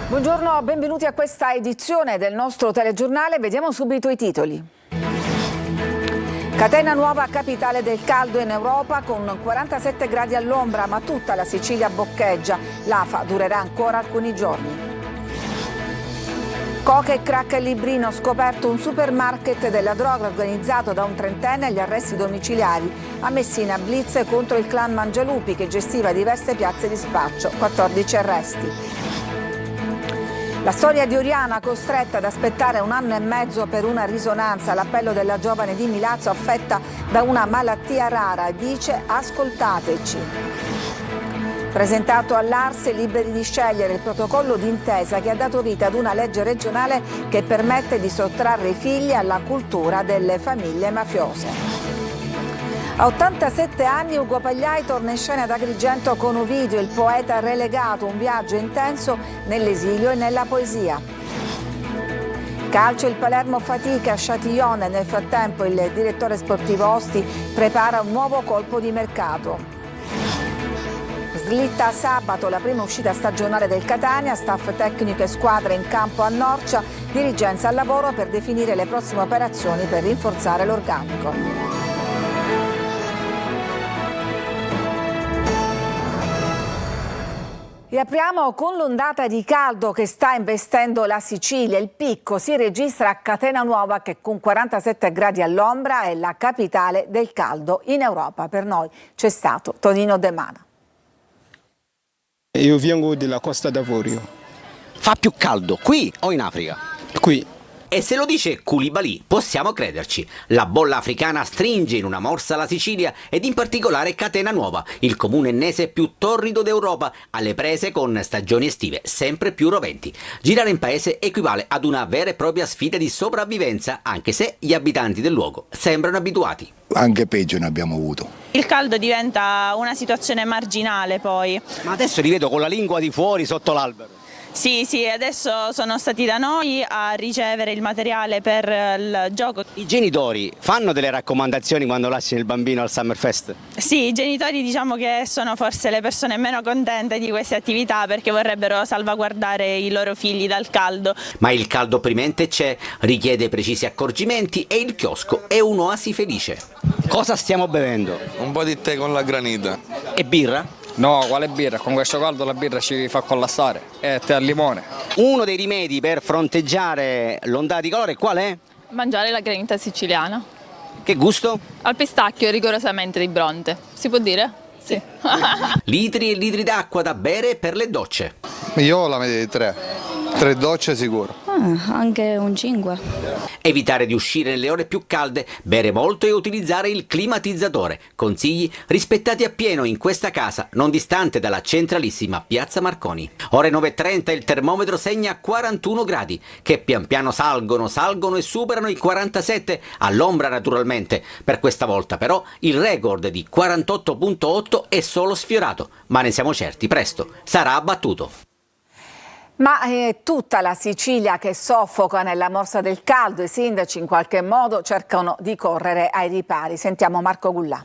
Buongiorno, benvenuti a questa edizione del nostro telegiornale. Vediamo subito i titoli. Catena nuova, capitale del caldo in Europa, con 47 gradi all'ombra, ma tutta la Sicilia boccheggia. L'afa durerà ancora alcuni giorni. Coca e crack a Librino, scoperto un supermarket della droga organizzato da un trentenne agli arresti domiciliari. A Messina blitz contro il clan Mangialupi che gestiva diverse piazze di spaccio, 14 arresti. La storia di Oriana, costretta ad aspettare 1 anno e mezzo per una risonanza. L'appello della giovane di Milazzo affetta da una malattia rara, dice ascoltateci. Presentato all'Ars, liberi di scegliere, il protocollo d'intesa che ha dato vita ad una legge regionale che permette di sottrarre i figli alla cultura delle famiglie mafiose. A 87 anni Ugo Pagliai torna in scena ad Agrigento con Ovidio, il poeta relegato, un viaggio intenso nell'esilio e nella poesia. Calcio, il Palermo fatica a Châtillon, nel frattempo il direttore sportivo Osti prepara un nuovo colpo di mercato. Slitta a sabato la prima uscita stagionale del Catania, staff tecnico e squadra in campo a Norcia, dirigenza al lavoro per definire le prossime operazioni per rinforzare l'organico. E apriamo con l'ondata di caldo che sta investendo la Sicilia. Il picco si registra a Catena Nuova che con 47 gradi all'ombra è la capitale del caldo in Europa. Per noi c'è stato Tonino De Mana. Io vengo della Costa d'Avorio. Fa più caldo qui o in Africa? Qui. E se lo dice Koulibaly, possiamo crederci. La bolla africana stringe in una morsa la Sicilia ed in particolare Catena Nuova, il comune ennese più torrido d'Europa, alle prese con stagioni estive sempre più roventi. Girare in paese equivale ad una vera e propria sfida di sopravvivenza, anche se gli abitanti del luogo sembrano abituati. Anche peggio ne abbiamo avuto. Il caldo diventa una situazione marginale poi. Ma adesso li vedo con la lingua di fuori sotto l'albero. Sì, adesso sono stati da noi a ricevere il materiale per il gioco. I genitori fanno delle raccomandazioni quando lasciano il bambino al Summerfest? Sì, i genitori diciamo che sono forse le persone meno contente di queste attività perché vorrebbero salvaguardare i loro figli dal caldo. Ma il caldo opprimente c'è, richiede precisi accorgimenti e il chiosco è un'oasi felice. Cosa stiamo bevendo? Un po' di tè con la granita. E birra? No, quale birra? Con questo caldo la birra ci fa collassare. E tè al limone. Uno dei rimedi per fronteggiare l'ondata di calore qual è? Mangiare la granita siciliana. Che gusto? Al pistacchio, rigorosamente di Bronte. Si può dire? Sì. Litri e litri d'acqua da bere per le docce. Io ho la media di 3 docce sicuro. Anche un 5. Evitare di uscire nelle ore più calde, bere molto e utilizzare il climatizzatore. Consigli rispettati appieno in questa casa, non distante dalla centralissima Piazza Marconi. Ore 9:30 il termometro segna 41 gradi, che pian piano salgono e superano i 47, all'ombra naturalmente. Per questa volta però il record di 48,8 è solo sfiorato, ma ne siamo certi, presto sarà abbattuto. Ma è tutta la Sicilia che soffoca nella morsa del caldo. I sindaci in qualche modo cercano di correre ai ripari. Sentiamo Marco Gullà.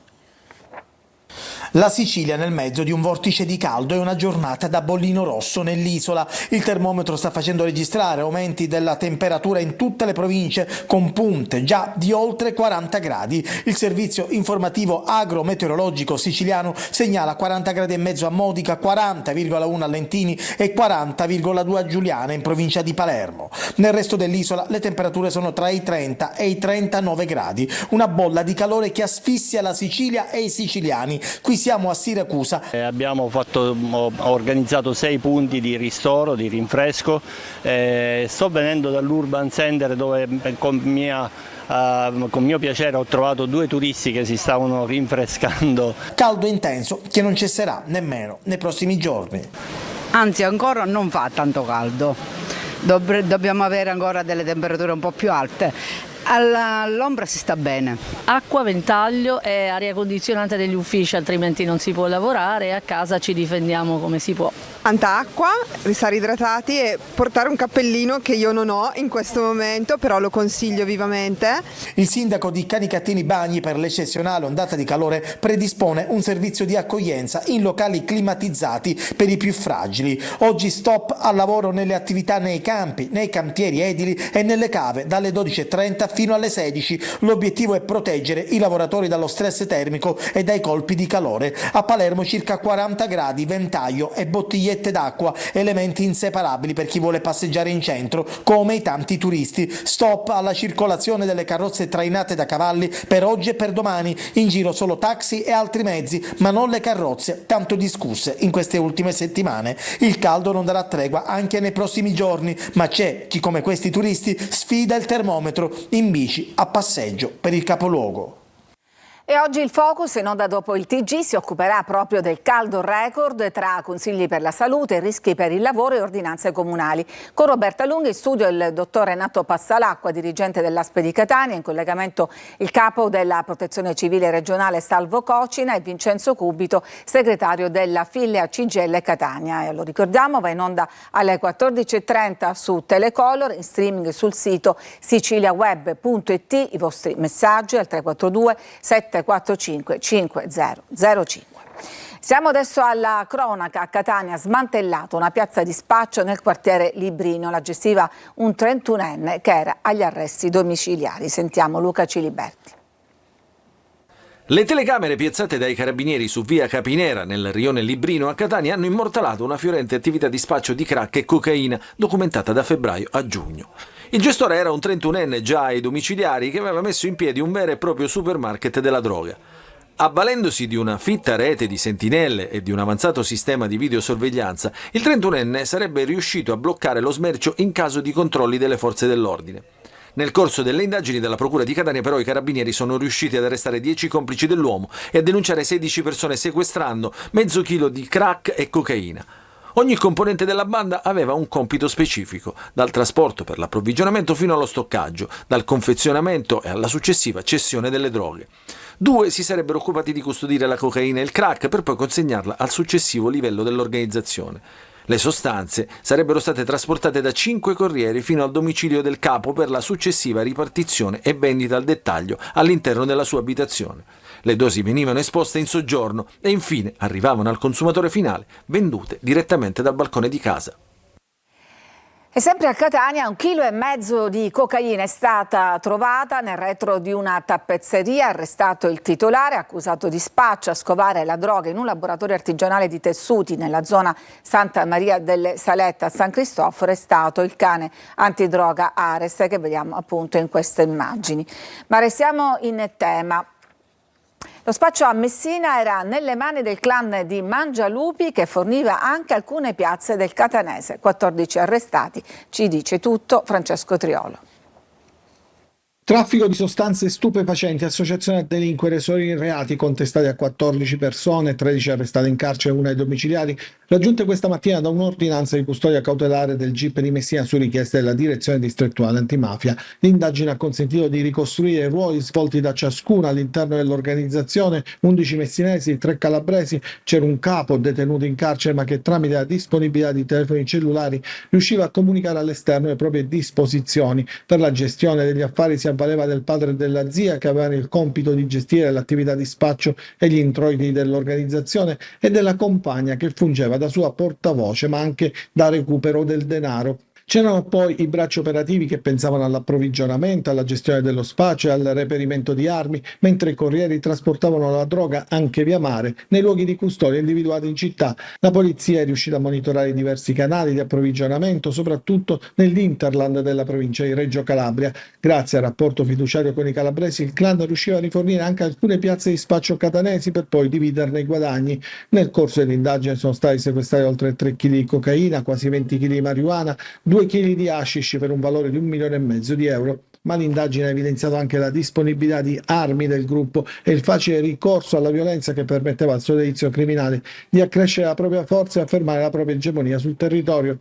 La Sicilia nel mezzo di un vortice di caldo e una giornata da bollino rosso nell'isola. Il termometro sta facendo registrare aumenti della temperatura in tutte le province con punte già di oltre 40 gradi. Il servizio informativo agrometeorologico siciliano segnala 40 gradi e mezzo a Modica, 40,1 a Lentini e 40,2 a Giuliana in provincia di Palermo. Nel resto dell'isola le temperature sono tra i 30 e i 39 gradi. Una bolla di calore che asfissia la Sicilia e i siciliani. Qui siamo a Siracusa. Abbiamo organizzato 6 punti di ristoro, di rinfresco. Sto venendo dall'Urban Center dove con mio piacere ho trovato 2 turisti che si stavano rinfrescando. Caldo intenso che non cesserà nemmeno nei prossimi giorni. Anzi, ancora non fa tanto caldo. Dobbiamo avere ancora delle temperature un po' più alte. All'ombra si sta bene. Acqua, ventaglio e aria condizionata degli uffici, altrimenti non si può lavorare, e a casa ci difendiamo come si può. tanta acqua, restare idratati e portare un cappellino che io non ho in questo momento, però lo consiglio vivamente. Il sindaco di Canicattini Bagni, per l'eccezionale ondata di calore, predispone un servizio di accoglienza in locali climatizzati per i più fragili. Oggi stop al lavoro nelle attività nei campi, nei cantieri edili e nelle cave dalle 12:30 fino alle 16. L'obiettivo è proteggere i lavoratori dallo stress termico e dai colpi di calore. A Palermo circa 40 gradi, ventaglio e bottigliette d'acqua, elementi inseparabili per chi vuole passeggiare in centro, come i tanti turisti. Stop alla circolazione delle carrozze trainate da cavalli per oggi e per domani. In giro solo taxi e altri mezzi, ma non le carrozze, tanto discusse in queste ultime settimane. Il caldo non darà tregua anche nei prossimi giorni, ma c'è chi come questi turisti sfida il termometro in bici a passeggio per il capoluogo. E oggi il Focus, in onda dopo il TG, si occuperà proprio del caldo record tra consigli per la salute, rischi per il lavoro e ordinanze comunali. Con Roberta Lunghi in studio il dottor Renato Passalacqua, dirigente dell'ASP di Catania, in collegamento il capo della Protezione Civile regionale Salvo Cocina e Vincenzo Cubito, segretario della Fillea CGIL Catania. E lo ricordiamo, va in onda alle 14:30 su Telecolor, in streaming sul sito siciliaweb.it, i vostri messaggi al 342 745 5005. Siamo adesso alla cronaca. A Catania, smantellata una piazza di spaccio nel quartiere Librino. La gestiva un 31enne che era agli arresti domiciliari. Sentiamo Luca Ciliberti. Le telecamere piazzate dai carabinieri su via Capinera nel rione Librino a Catania hanno immortalato una fiorente attività di spaccio di crack e cocaina documentata da febbraio a giugno. Il gestore era un 31enne già ai domiciliari che aveva messo in piedi un vero e proprio supermarket della droga. Avvalendosi di una fitta rete di sentinelle e di un avanzato sistema di videosorveglianza, il 31enne sarebbe riuscito a bloccare lo smercio in caso di controlli delle forze dell'ordine. Nel corso delle indagini della Procura di Catania però i carabinieri sono riusciti ad arrestare 10 complici dell'uomo e a denunciare 16 persone sequestrando mezzo chilo di crack e cocaina. Ogni componente della banda aveva un compito specifico, dal trasporto per l'approvvigionamento fino allo stoccaggio, dal confezionamento e alla successiva cessione delle droghe. 2 si sarebbero occupati di custodire la cocaina e il crack per poi consegnarla al successivo livello dell'organizzazione. Le sostanze sarebbero state trasportate da 5 corrieri fino al domicilio del capo per la successiva ripartizione e vendita al dettaglio all'interno della sua abitazione. Le dosi venivano esposte in soggiorno e infine arrivavano al consumatore finale, vendute direttamente dal balcone di casa. E sempre a Catania 1,5 kg di cocaina è stata trovata nel retro di una tappezzeria, arrestato il titolare, accusato di spaccio a scovare la droga in un laboratorio artigianale di tessuti nella zona Santa Maria delle Salette a San Cristoforo. È stato il cane antidroga Ares che vediamo appunto in queste immagini. Ma restiamo in tema. Lo spaccio a Messina era nelle mani del clan di Mangialupi che forniva anche alcune piazze del catanese. 14 arrestati, ci dice tutto Francesco Triolo. Traffico di sostanze stupefacenti, associazione a delinquere, sono i reati contestati a 14 persone, 13 arrestate in carcere e 1 ai domiciliari, raggiunte questa mattina da un'ordinanza di custodia cautelare del GIP di Messina su richiesta della direzione distrettuale antimafia. L'indagine ha consentito di ricostruire i ruoli svolti da ciascuno all'interno dell'organizzazione, 11 messinesi, 3 calabresi, c'era un capo detenuto in carcere ma che tramite la disponibilità di telefoni cellulari riusciva a comunicare all'esterno le proprie disposizioni. Per la gestione degli affari si avvaleva del padre e della zia che avevano il compito di gestire l'attività di spaccio e gli introiti dell'organizzazione e della compagna che fungeva da sua portavoce ma anche da recupero del denaro. C'erano poi i bracci operativi che pensavano all'approvvigionamento, alla gestione dello spaccio e al reperimento di armi, mentre i corrieri trasportavano la droga anche via mare nei luoghi di custodia individuati in città. La polizia è riuscita a monitorare i diversi canali di approvvigionamento, soprattutto nell'Interland della provincia di Reggio Calabria. Grazie al rapporto fiduciario con i calabresi, il clan riusciva a rifornire anche alcune piazze di spaccio catanesi per poi dividerne i guadagni. Nel corso dell'indagine sono stati sequestrati oltre 3 kg di cocaina, quasi 20 kg di marijuana, 2 kg di hashish per un valore di 1,5 milioni di euro, ma l'indagine ha evidenziato anche la disponibilità di armi del gruppo e il facile ricorso alla violenza che permetteva al sodalizio criminale di accrescere la propria forza e affermare la propria egemonia sul territorio.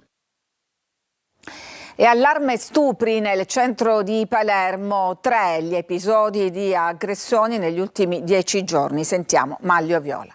E allarme stupri nel centro di Palermo, 3 gli episodi di aggressioni negli ultimi 10 giorni. Sentiamo Maglio Viola.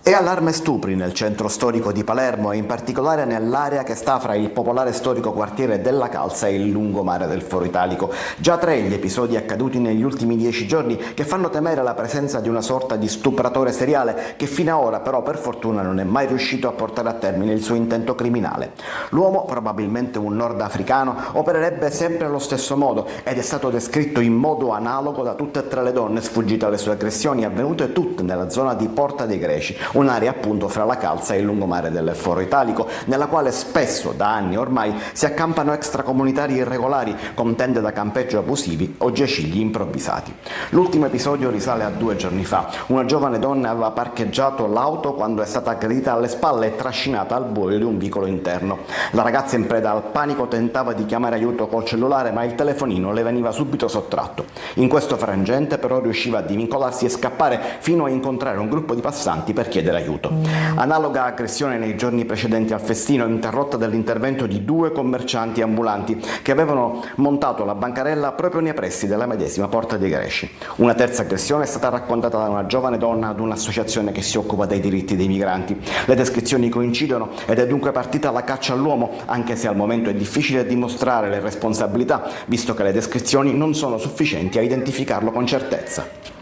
E allarme stupri nel centro storico di Palermo e in particolare nell'area che sta fra il popolare storico quartiere della Calza e il lungomare del Foro Italico. Già 3 gli episodi accaduti negli ultimi 10 giorni che fanno temere la presenza di una sorta di stupratore seriale che fino ad ora però per fortuna non è mai riuscito a portare a termine il suo intento criminale. L'uomo, probabilmente un nordafricano, opererebbe sempre allo stesso modo ed è stato descritto in modo analogo da tutte e 3 le donne sfuggite alle sue aggressioni, avvenute tutte nella zona di Porta dei Greci, un'area appunto fra la Calza e il lungomare del Foro Italico, nella quale spesso, da anni ormai, si accampano extracomunitari irregolari con tende da campeggio abusivi o giacigli improvvisati. L'ultimo episodio risale a 2 giorni fa. Una giovane donna aveva parcheggiato l'auto quando è stata aggredita alle spalle e trascinata al buio di un vicolo interno. La ragazza, in preda al panico, tentava di chiamare aiuto col cellulare, ma il telefonino le veniva subito sottratto. In questo frangente però riusciva a divincolarsi e scappare fino a incontrare un gruppo di passanti per chiedere aiuto. Analoga aggressione nei giorni precedenti al festino, interrotta dall'intervento di 2 commercianti ambulanti che avevano montato la bancarella proprio nei pressi della medesima Porta dei Greci. Una terza aggressione è stata raccontata da una giovane donna ad un'associazione che si occupa dei diritti dei migranti. Le descrizioni coincidono ed è dunque partita la caccia all'uomo, anche se al momento è difficile dimostrare le responsabilità, visto che le descrizioni non sono sufficienti a identificarlo con certezza.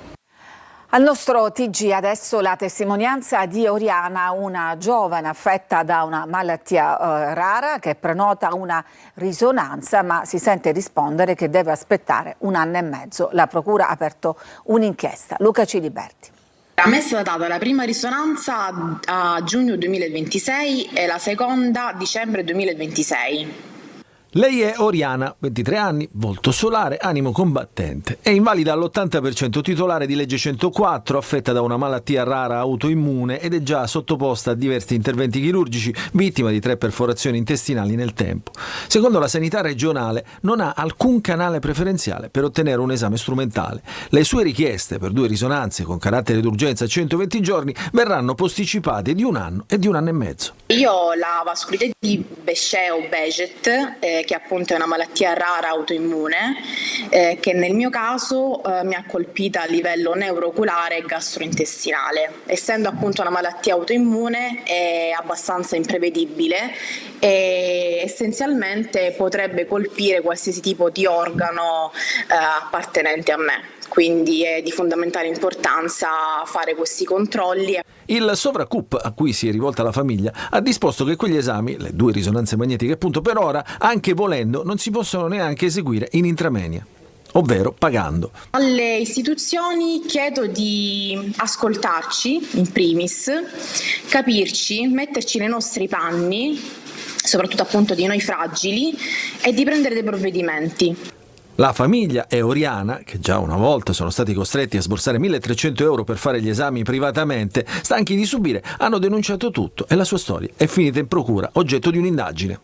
Al nostro TG adesso la testimonianza di Oriana, una giovane affetta da una malattia rara che prenota una risonanza ma si sente rispondere che deve aspettare 1 anno e mezzo. La procura ha aperto un'inchiesta. Luca Ciliberti. A me è stata data la prima risonanza a giugno 2026 e la seconda a dicembre 2026. Lei è Oriana, 23 anni, volto solare, animo combattente. È invalida all'80%, titolare di legge 104, affetta da una malattia rara autoimmune ed è già sottoposta a diversi interventi chirurgici, vittima di 3 perforazioni intestinali nel tempo. Secondo la sanità regionale non ha alcun canale preferenziale per ottenere un esame strumentale. Le sue richieste per 2 risonanze con carattere d'urgenza a 120 giorni verranno posticipate di 1 anno e di 1 anno e mezzo. Io ho la vasculite di Bechet o Beget, che appunto è una malattia rara autoimmune, che nel mio caso mi ha colpita a livello neurooculare e gastrointestinale. Essendo appunto una malattia autoimmune è abbastanza imprevedibile e essenzialmente potrebbe colpire qualsiasi tipo di organo appartenente a me. Quindi è di fondamentale importanza fare questi controlli. Il Sovracup, a cui si è rivolta la famiglia, ha disposto che quegli esami, le 2 risonanze magnetiche appunto, per ora, anche volendo, non si possono neanche eseguire in intramenia, ovvero pagando. Alle istituzioni chiedo di ascoltarci in primis, capirci, metterci nei nostri panni, soprattutto appunto di noi fragili, e di prendere dei provvedimenti. La famiglia e Oriana, che già una volta sono stati costretti a sborsare 1.300 euro per fare gli esami privatamente, stanchi di subire, hanno denunciato tutto e la sua storia è finita in procura, oggetto di un'indagine.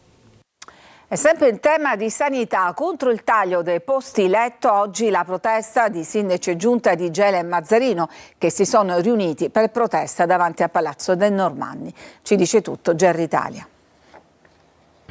E sempre in tema di sanità, contro il taglio dei posti letto, oggi la protesta di sindaci e giunta di Gela e Mazzarino che si sono riuniti per protesta davanti a Palazzo del Normanni. Ci dice tutto Gerry Italia.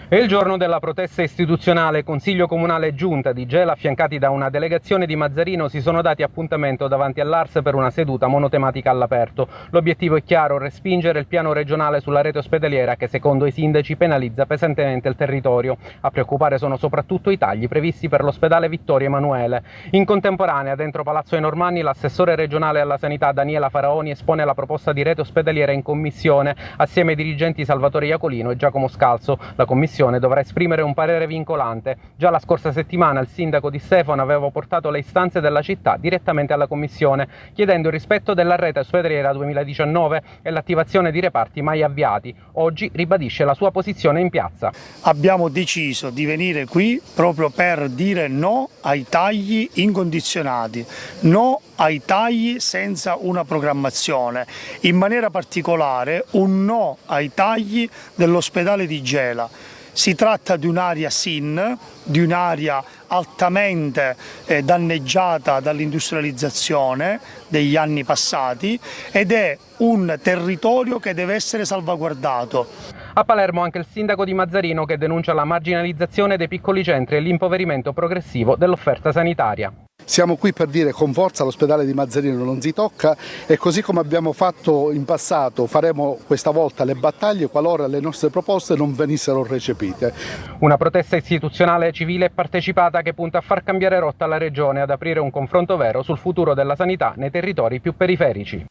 È il giorno della protesta istituzionale. Consiglio Comunale e Giunta di Gela, affiancati da una delegazione di Mazzarino, si sono dati appuntamento davanti all'Ars per una seduta monotematica all'aperto. L'obiettivo è chiaro: respingere il piano regionale sulla rete ospedaliera che, secondo i sindaci, penalizza pesantemente il territorio. A preoccupare sono soprattutto i tagli previsti per l'ospedale Vittorio Emanuele. In contemporanea, dentro Palazzo ai Normanni, l'assessore regionale alla sanità Daniela Faraoni espone la proposta di rete ospedaliera in commissione, assieme ai dirigenti Salvatore Iacolino e Giacomo Scalzo. La commissione dovrà esprimere un parere vincolante. Già la scorsa settimana il sindaco Di Stefano aveva portato le istanze della città direttamente alla commissione, chiedendo il rispetto della rete ospedaliera 2019 e l'attivazione di reparti mai avviati. Oggi ribadisce la sua posizione in piazza. Abbiamo deciso di venire qui proprio per dire no ai tagli incondizionati, no ai tagli senza una programmazione, in maniera particolare un no ai tagli dell'ospedale di Gela. Si tratta di un'area SIN, di un'area altamente danneggiata dall'industrializzazione degli anni passati ed è un territorio che deve essere salvaguardato. A Palermo anche il sindaco di Mazzarino che denuncia la marginalizzazione dei piccoli centri e l'impoverimento progressivo dell'offerta sanitaria. Siamo qui per dire con forza all'ospedale di Mazzarino non si tocca, e così come abbiamo fatto in passato faremo questa volta le battaglie qualora le nostre proposte non venissero recepite. Una protesta istituzionale, civile e partecipata che punta a far cambiare rotta alla Regione e ad aprire un confronto vero sul futuro della sanità nei territori più periferici.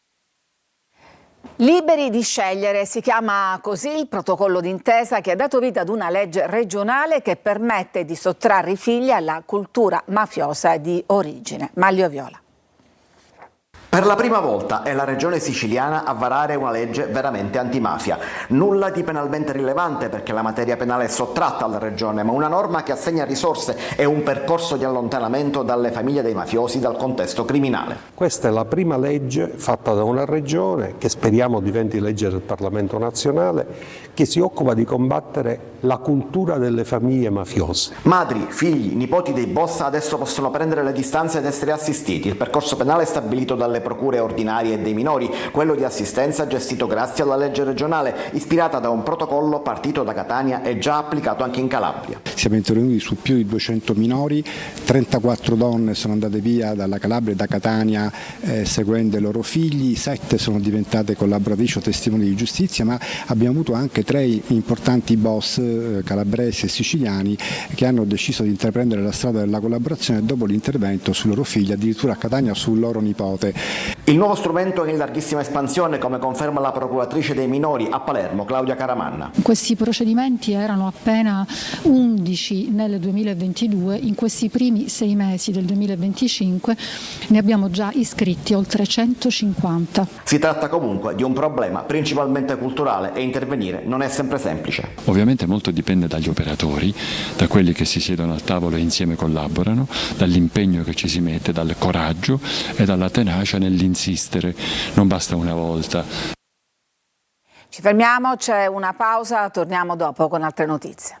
Liberi di scegliere, si chiama così il protocollo d'intesa che ha dato vita ad una legge regionale che permette di sottrarre i figli alla cultura mafiosa di origine. Maglio Viola. Per la prima volta è la regione siciliana a varare una legge veramente antimafia. Nulla di penalmente rilevante perché la materia penale è sottratta alla regione, ma una norma che assegna risorse e un percorso di allontanamento dalle famiglie dei mafiosi dal contesto criminale. Questa è la prima legge fatta da una regione che speriamo diventi legge del Parlamento nazionale, che si occupa di combattere la cultura delle famiglie mafiose. Madri, figli, nipoti dei boss adesso possono prendere le distanze ed essere assistiti. Il percorso penale è stabilito dalle procure ordinarie e dei minori, quello di assistenza gestito grazie alla legge regionale, ispirata da un protocollo partito da Catania e già applicato anche in Calabria. Siamo intervenuti su più di 200 minori, 34 donne sono andate via dalla Calabria e da Catania seguendo i loro figli, 7 sono diventate collaboratrici o testimoni di giustizia, ma abbiamo avuto anche 3 importanti boss calabresi e siciliani che hanno deciso di intraprendere la strada della collaborazione dopo l'intervento sui loro figli, addirittura a Catania sul loro nipote. Il nuovo strumento è in larghissima espansione, come conferma la procuratrice dei minori a Palermo, Claudia Caramanna. Questi procedimenti erano appena 11 nel 2022, in questi primi 6 mesi del 2025 ne abbiamo già iscritti oltre 150. Si tratta comunque di un problema principalmente culturale e intervenire non è sempre semplice. Ovviamente molto dipende dagli operatori, da quelli che si siedono al tavolo e insieme collaborano, dall'impegno che ci si mette, dal coraggio e dalla tenacia nell'insistere. Non basta una volta. Ci fermiamo, c'è una pausa, torniamo dopo con altre notizie.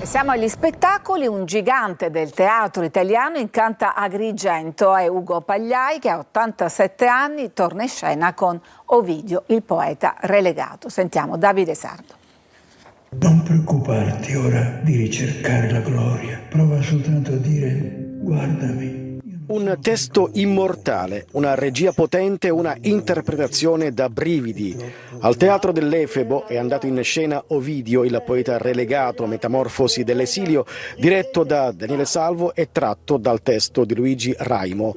Siamo agli spettacoli, un gigante del teatro italiano incanta Agrigento, è Ugo Pagliai che a 87 anni torna in scena con Ovidio, il poeta relegato. Sentiamo Davide Sardo. Non preoccuparti ora di ricercare la gloria, prova soltanto a dire guardami. Un testo immortale, una regia potente, una interpretazione da brividi. Al Teatro dell'Efebo è andato in scena Ovidio, il poeta relegato, metamorfosi dell'esilio, diretto da Daniele Salvo e tratto dal testo di Luigi Raimo.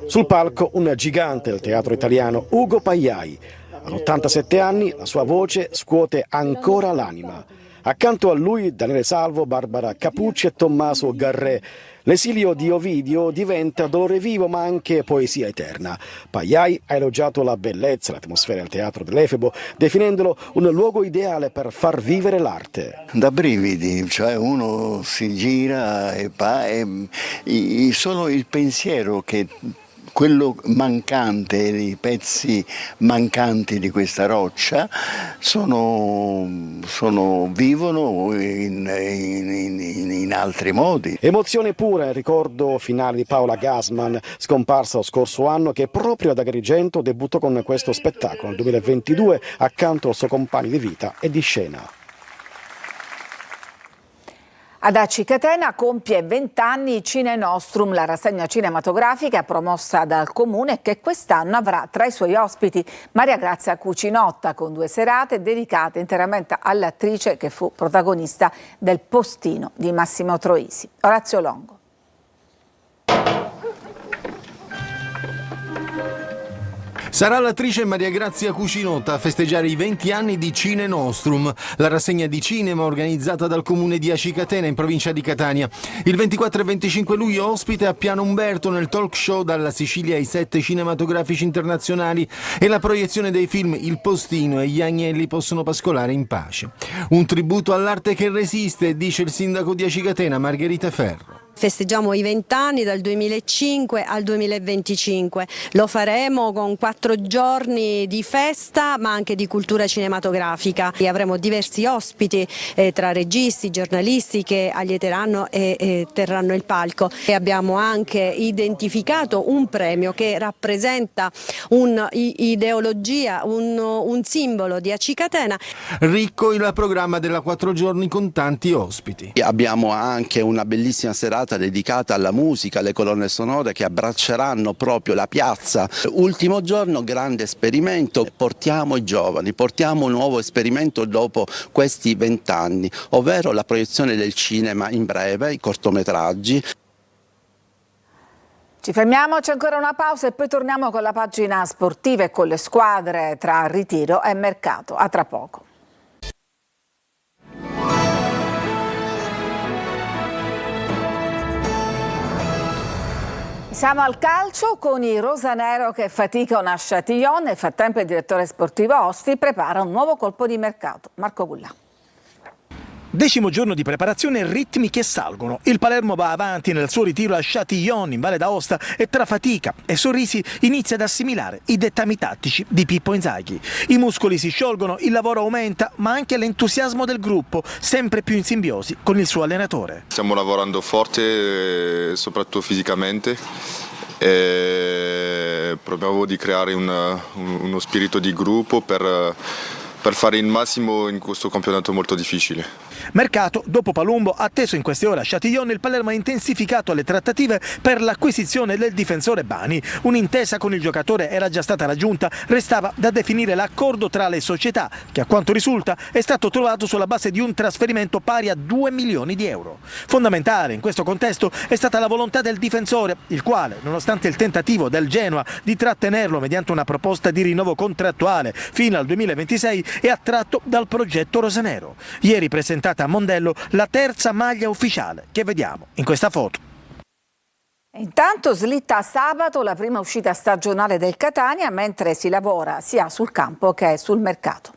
Sul palco un gigante del teatro italiano, Ugo Pagliai. All'87 anni la sua voce scuote ancora l'anima. Accanto a lui Daniele Salvo, Barbara Capucci e Tommaso Garré. L'esilio di Ovidio diventa dolore vivo ma anche poesia eterna. Pagliai ha elogiato la bellezza, l'atmosfera del Teatro dell'Efebo, definendolo un luogo ideale per far vivere l'arte. Da brividi, cioè uno si gira e solo il pensiero che quello mancante, i pezzi mancanti di questa roccia vivono in altri modi. Emozione pura, il ricordo finale di Paola Gassman, scomparsa lo scorso anno, che proprio ad Agrigento debuttò con questo spettacolo nel 2022 accanto al suo compagno di vita e di scena. Ad Aci Catena compie 20 anni Cine Nostrum, la rassegna cinematografica promossa dal Comune che quest'anno avrà tra i suoi ospiti Maria Grazia Cucinotta con 2 serate dedicate interamente all'attrice che fu protagonista del Postino di Massimo Troisi. Orazio Longo. Sarà l'attrice Maria Grazia Cucinotta a festeggiare i 20 anni di Cine Nostrum, la rassegna di cinema organizzata dal comune di Aci Catena in provincia di Catania. Il 24 e 25 luglio ospite a Piano Umberto nel talk show Dalla Sicilia ai 7 cinematografici internazionali e la proiezione dei film Il Postino e Gli agnelli possono pascolare in pace. Un tributo all'arte che resiste, dice il sindaco di Aci Catena Margherita Ferro. Festeggiamo i 20 anni dal 2005 al 2025, lo faremo con 4 giorni di festa ma anche di cultura cinematografica e avremo diversi ospiti tra registi, giornalisti che allieteranno e terranno il palco e abbiamo anche identificato un premio che rappresenta un'ideologia, un simbolo di Acicatena. Ricco il programma della 4 giorni con tanti ospiti. Abbiamo anche una bellissima serata dedicata alla musica, alle colonne sonore che abbracceranno proprio la piazza. Ultimo giorno, grande esperimento, portiamo i giovani, portiamo un nuovo esperimento dopo questi 20 anni, ovvero la proiezione del cinema in breve, i cortometraggi. Ci fermiamo, c'è ancora una pausa e poi torniamo con la pagina sportiva e con le squadre tra ritiro e mercato. A tra poco. Siamo al calcio con i rosanero che faticano a Châtillon. Nel frattempo il direttore sportivo Osti prepara un nuovo colpo di mercato. Marco Gullà. 10° giorno di preparazione, ritmi che salgono. Il Palermo va avanti nel suo ritiro a Châtillon in Valle d'Aosta e tra fatica e sorrisi inizia ad assimilare i dettami tattici di Pippo Inzaghi. I muscoli si sciolgono, il lavoro aumenta, ma anche l'entusiasmo del gruppo, sempre più in simbiosi con il suo allenatore. Stiamo lavorando forte, soprattutto fisicamente. E proviamo di creare uno spirito di gruppo per fare il massimo in questo campionato molto difficile. Mercato, dopo Palumbo, atteso in queste ore a Châtillon, il Palermo ha intensificato le trattative per l'acquisizione del difensore Bani. Un'intesa con il giocatore era già stata raggiunta, restava da definire l'accordo tra le società, che a quanto risulta è stato trovato sulla base di un trasferimento pari a 2 milioni di euro. Fondamentale in questo contesto è stata la volontà del difensore, il quale, nonostante il tentativo del Genoa di trattenerlo mediante una proposta di rinnovo contrattuale fino al 2026, è attratto dal progetto rosanero. Ieri presentata a Mondello la terza maglia ufficiale che vediamo in questa foto. Intanto slitta sabato la prima uscita stagionale del Catania mentre si lavora sia sul campo che sul mercato.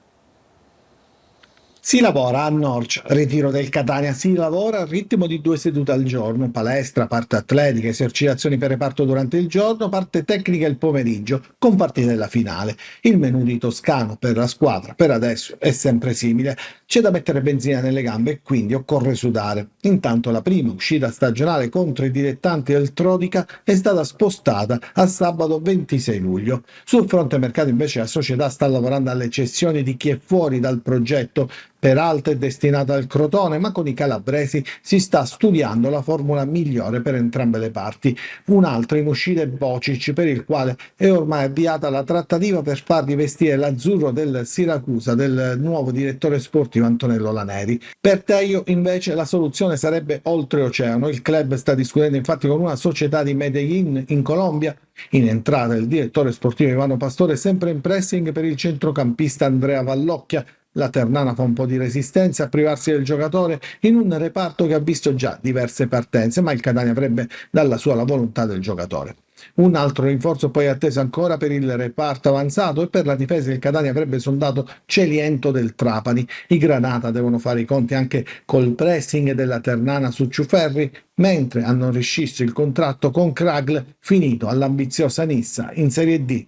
Si lavora a Norcia, ritiro del Catania, si lavora al ritmo di 2 sedute al giorno, palestra, parte atletica, esercitazioni per reparto durante il giorno, parte tecnica il pomeriggio, con partita della finale. Il menù di Toscano per la squadra per adesso è sempre simile, c'è da mettere benzina nelle gambe e quindi occorre sudare. Intanto la prima uscita stagionale contro i dilettanti del Trodica è stata spostata a sabato 26 luglio. Sul fronte mercato invece la società sta lavorando alle cessioni di chi è fuori dal progetto. Peraltro è destinata al Crotone, ma con i calabresi si sta studiando la formula migliore per entrambe le parti. Un altro in uscita è Bocic, per il quale è ormai avviata la trattativa per far rivestire l'azzurro del Siracusa del nuovo direttore sportivo Antonello Laneri. Per Teio invece la soluzione sarebbe oltreoceano. Il club sta discutendo infatti con una società di Medellin in Colombia. In entrata il direttore sportivo Ivano Pastore, sempre in pressing per il centrocampista Andrea Vallocchia. La Ternana fa un po' di resistenza a privarsi del giocatore in un reparto che ha visto già diverse partenze, ma il Catania avrebbe dalla sua la volontà del giocatore. Un altro rinforzo poi atteso ancora per il reparto avanzato e per la difesa il Catania avrebbe sondato Celiento del Trapani. I Granata devono fare i conti anche col pressing della Ternana su Ciuferri, mentre hanno rescisso il contratto con Kragl finito all'ambiziosa Nissa in Serie D.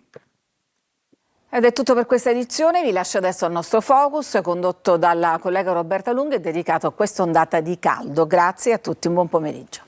Ed è tutto per questa edizione, vi lascio adesso al nostro Focus condotto dalla collega Roberta Lunghi e dedicato a questa ondata di caldo. Grazie a tutti, un buon pomeriggio.